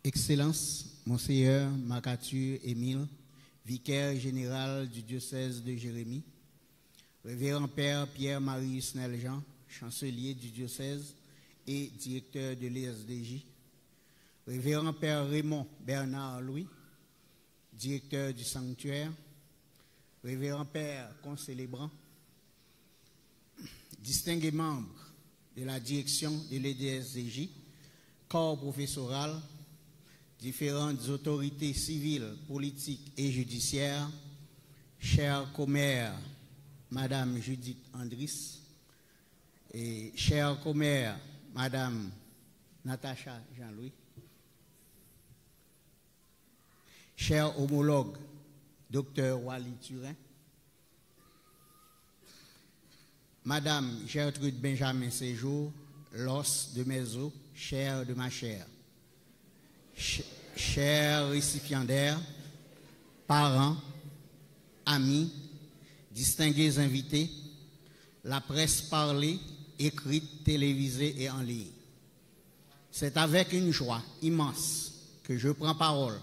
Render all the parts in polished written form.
Excellence, Monseigneur Macature Émile, vicaire général du diocèse de Jérémie, Révérend Père Pierre-Marie Snell-Jean, chancelier du diocèse et directeur de l'ESDJ, Révérend Père Raymond Bernard Louis, directeur du sanctuaire, Révérend Père concélébrant, distingués membres de la direction de l'ESDJ, corps professoral, différentes autorités civiles, politiques et judiciaires, chère commère Madame Judith Andris et chère commère Madame Natacha Jean-Louis, cher homologue Dr Wally Turin, Madame Gertrude Benjamin Séjour, l'os de mes os, chair de ma chair, chers récipiendaires, parents, amis, distingués invités, la presse parlée, écrite, télévisée et en ligne. C'est avec une joie immense que je prends parole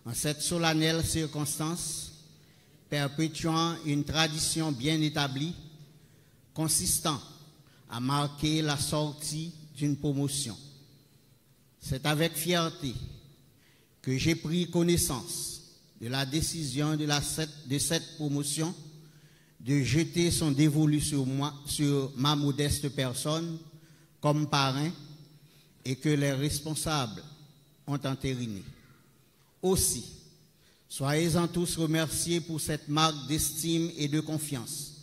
en cette solennelle circonstance, perpétuant une tradition bien établie, consistant à marquer la sortie d'une promotion. C'est avec fierté que j'ai pris connaissance de la décision de cette promotion de jeter son dévolu sur ma modeste personne comme parrain et que les responsables ont entériné. Aussi, soyez-en tous remerciés pour cette marque d'estime et de confiance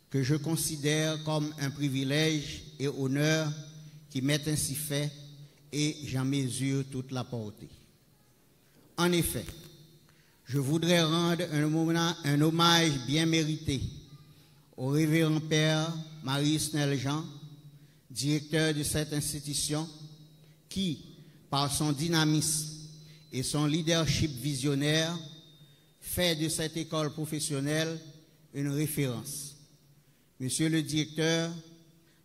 que je considère comme un privilège et honneur qui m'est ainsi fait et j'en mesure toute la portée. En effet, je voudrais rendre un hommage bien mérité au révérend Père Marie Snell-Jean, directeur de cette institution, qui, par son dynamisme et son leadership visionnaire, fait de cette école professionnelle une référence. Monsieur le directeur,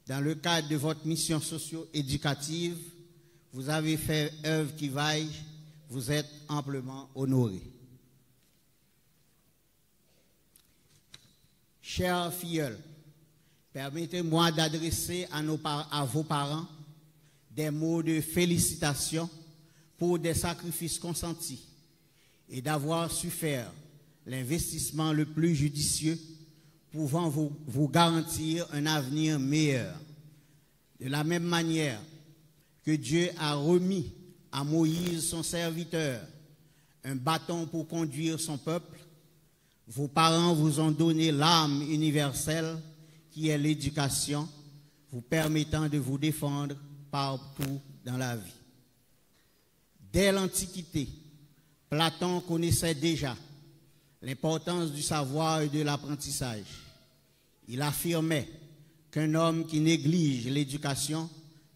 dans le cadre de votre mission socio-éducative, vous avez fait œuvre qui vaille, vous êtes amplement honoré. Chers filleuls, permettez-moi d'adresser à vos parents des mots de félicitations pour des sacrifices consentis et d'avoir su faire l'investissement le plus judicieux pouvant vous garantir un avenir meilleur. De la même manière que Dieu a remis à Moïse, son serviteur, un bâton pour conduire son peuple, vos parents vous ont donné l'arme universelle qui est l'éducation, vous permettant de vous défendre partout dans la vie. Dès l'Antiquité, Platon connaissait déjà l'importance du savoir et de l'apprentissage. Il affirmait qu'un homme qui néglige l'éducation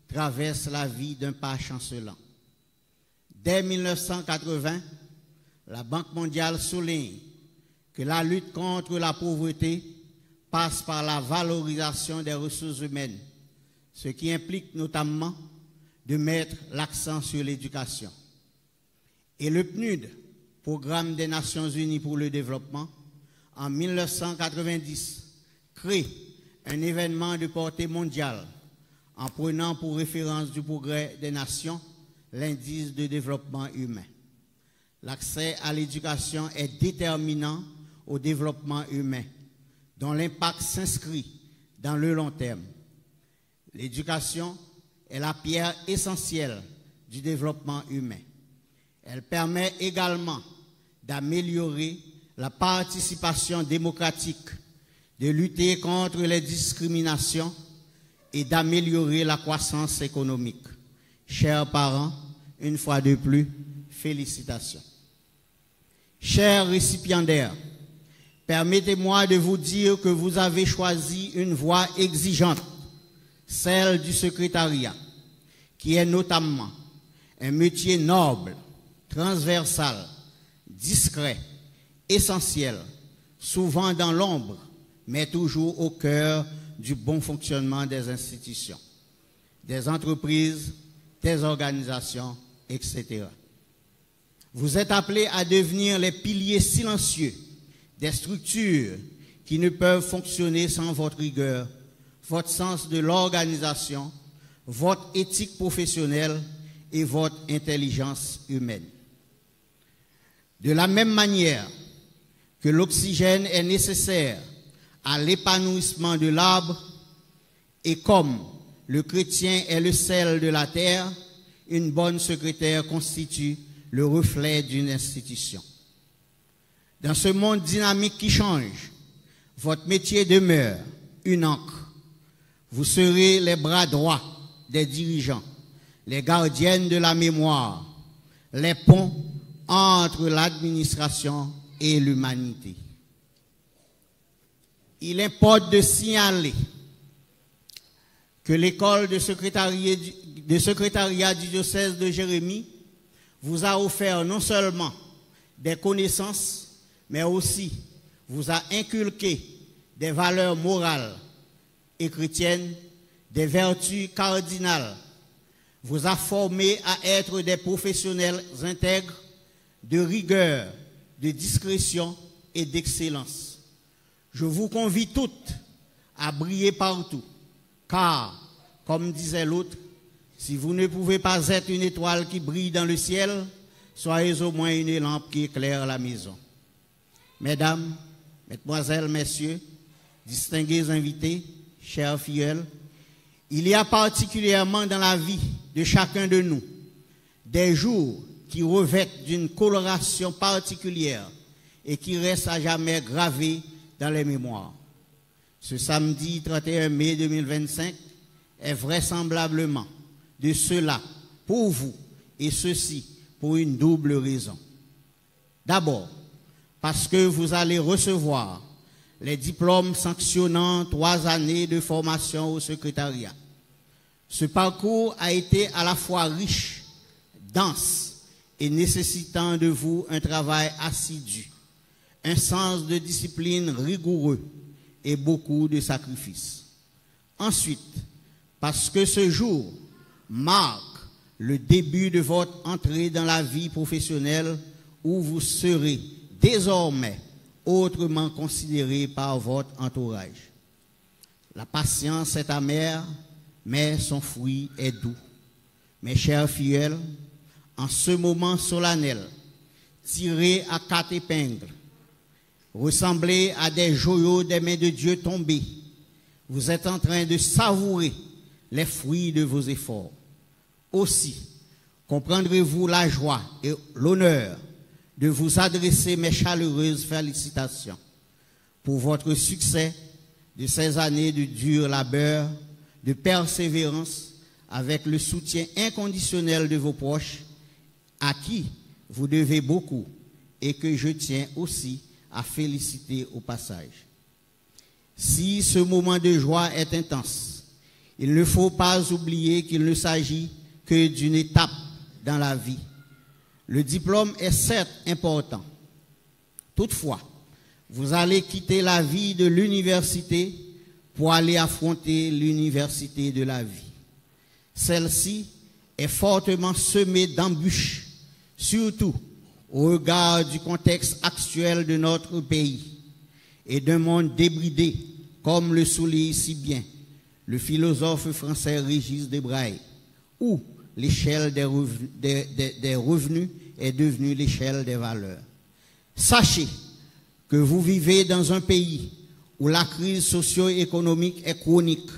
traverse la vie d'un pas chancelant. Dès 1980, la Banque mondiale souligne que la lutte contre la pauvreté passe par la valorisation des ressources humaines, ce qui implique notamment de mettre l'accent sur l'éducation. Et le PNUD, Programme des Nations Unies pour le Développement, en 1990, crée un événement de portée mondiale en prenant pour référence du progrès des nations l'indice de développement humain. L'accès à l'éducation est déterminant au développement humain, dont l'impact s'inscrit dans le long terme. L'éducation est la pierre essentielle du développement humain. Elle permet également d'améliorer la participation démocratique, de lutter contre les discriminations et d'améliorer la croissance économique. Chers parents, une fois de plus, félicitations. Chers récipiendaires, permettez-moi de vous dire que vous avez choisi une voie exigeante, celle du secrétariat, qui est notamment un métier noble, transversal, discret, essentiel, souvent dans l'ombre, mais toujours au cœur du bon fonctionnement des institutions, des entreprises, des organisations, etc. Vous êtes appelés à devenir les piliers silencieux des structures qui ne peuvent fonctionner sans votre rigueur, votre sens de l'organisation, votre éthique professionnelle et votre intelligence humaine. De la même manière que l'oxygène est nécessaire à l'épanouissement de l'arbre et comme le chrétien est le sel de la terre, une bonne secrétaire constitue le reflet d'une institution. Dans ce monde dynamique qui change, votre métier demeure une encre. Vous serez les bras droits des dirigeants, les gardiennes de la mémoire, les ponts entre l'administration et l'humanité. Il importe de signaler que l'école de secrétariat du diocèse de Jérémie vous a offert non seulement des connaissances, mais aussi vous a inculqué des valeurs morales et chrétiennes, des vertus cardinales, vous a formé à être des professionnels intègres, de rigueur, de discrétion et d'excellence. Je vous convie toutes à briller partout, car, comme disait l'autre, si vous ne pouvez pas être une étoile qui brille dans le ciel, soyez au moins une lampe qui éclaire la maison. Mesdames, mesdemoiselles, messieurs, distingués invités, chers filleuls, il y a particulièrement dans la vie de chacun de nous des jours qui revêtent d'une coloration particulière et qui restent à jamais gravés dans les mémoires. Ce samedi 31 mai 2025 est vraisemblablement de cela pour vous et ceci pour une double raison. D'abord, parce que vous allez recevoir les diplômes sanctionnant 3 années de formation au secrétariat. Ce parcours a été à la fois riche, dense et nécessitant de vous un travail assidu, un sens de discipline rigoureux et beaucoup de sacrifices. Ensuite, parce que ce jour marque le début de votre entrée dans la vie professionnelle où vous serez désormais autrement considéré par votre entourage. La patience est amère, mais son fruit est doux. Mes chers filleuls, en ce moment solennel, tirés à 4 épingles, ressemblez à des joyaux des mains de Dieu tombés, vous êtes en train de savourer les fruits de vos efforts. Aussi, comprendrez-vous la joie et l'honneur de vous adresser mes chaleureuses félicitations pour votre succès de ces années de dur labeur, de persévérance, avec le soutien inconditionnel de vos proches, à qui vous devez beaucoup et que je tiens aussi à féliciter au passage. Si ce moment de joie est intense, il ne faut pas oublier qu'il ne s'agit que d'une étape dans la vie. Le diplôme est certes important. Toutefois, vous allez quitter la vie de l'université pour aller affronter l'université de la vie. Celle-ci est fortement semée d'embûches, surtout au regard du contexte actuel de notre pays et d'un monde débridé, comme le souligne si bien le philosophe français Régis Debray, où l'échelle des revenus est devenue l'échelle des valeurs. Sachez que vous vivez dans un pays où la crise socio-économique est chronique,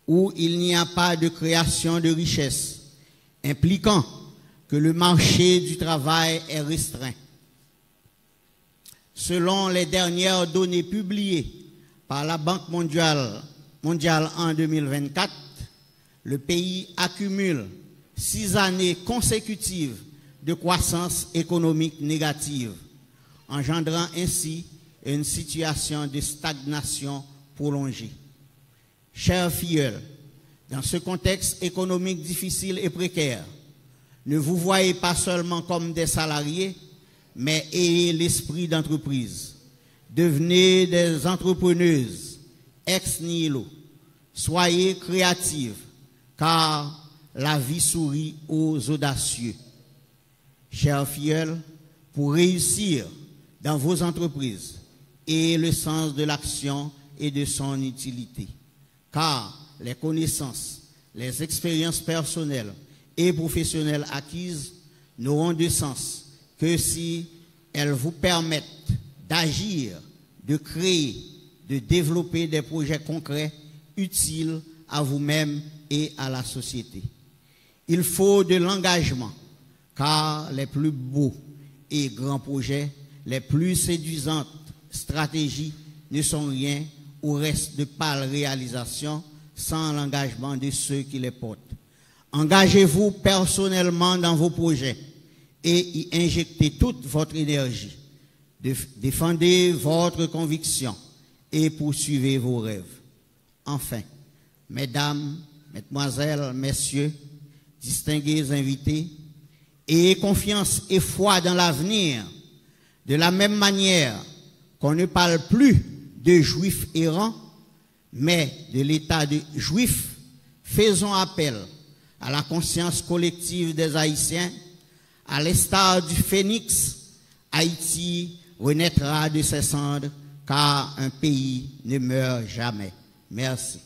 où il n'y a pas de création de richesse, impliquant que le marché du travail est restreint. Selon les dernières données publiées par la Banque mondiale en 2024, le pays accumule 6 années consécutives de croissance économique négative, engendrant ainsi une situation de stagnation prolongée. Chers filleuls, dans ce contexte économique difficile et précaire, ne vous voyez pas seulement comme des salariés, mais ayez l'esprit d'entreprise. Devenez des entrepreneuses, ex nihilo. Soyez créatives, car la vie sourit aux audacieux. chers filleuls, pour réussir dans vos entreprises et le sens de l'action et de son utilité. Car les connaissances, les expériences personnelles et professionnelles acquises n'auront de sens que si elles vous permettent d'agir, de créer, de développer des projets concrets utiles à vous-même et à la société. Il faut de l'engagement, car les plus beaux et grands projets, les plus séduisantes stratégies ne sont rien ou restent de pâles réalisations sans l'engagement de ceux qui les portent. Engagez-vous personnellement dans vos projets et y injectez toute votre énergie. Défendez votre conviction et poursuivez vos rêves. Enfin, mesdames, mesdemoiselles, messieurs, distingués invités, ayez confiance et foi dans l'avenir. De la même manière qu'on ne parle plus de juifs errants, mais de l'état de juifs, faisons appel à la conscience collective des Haïtiens. À l'instar du phénix, Haïti renaîtra de ses cendres, car un pays ne meurt jamais. Merci.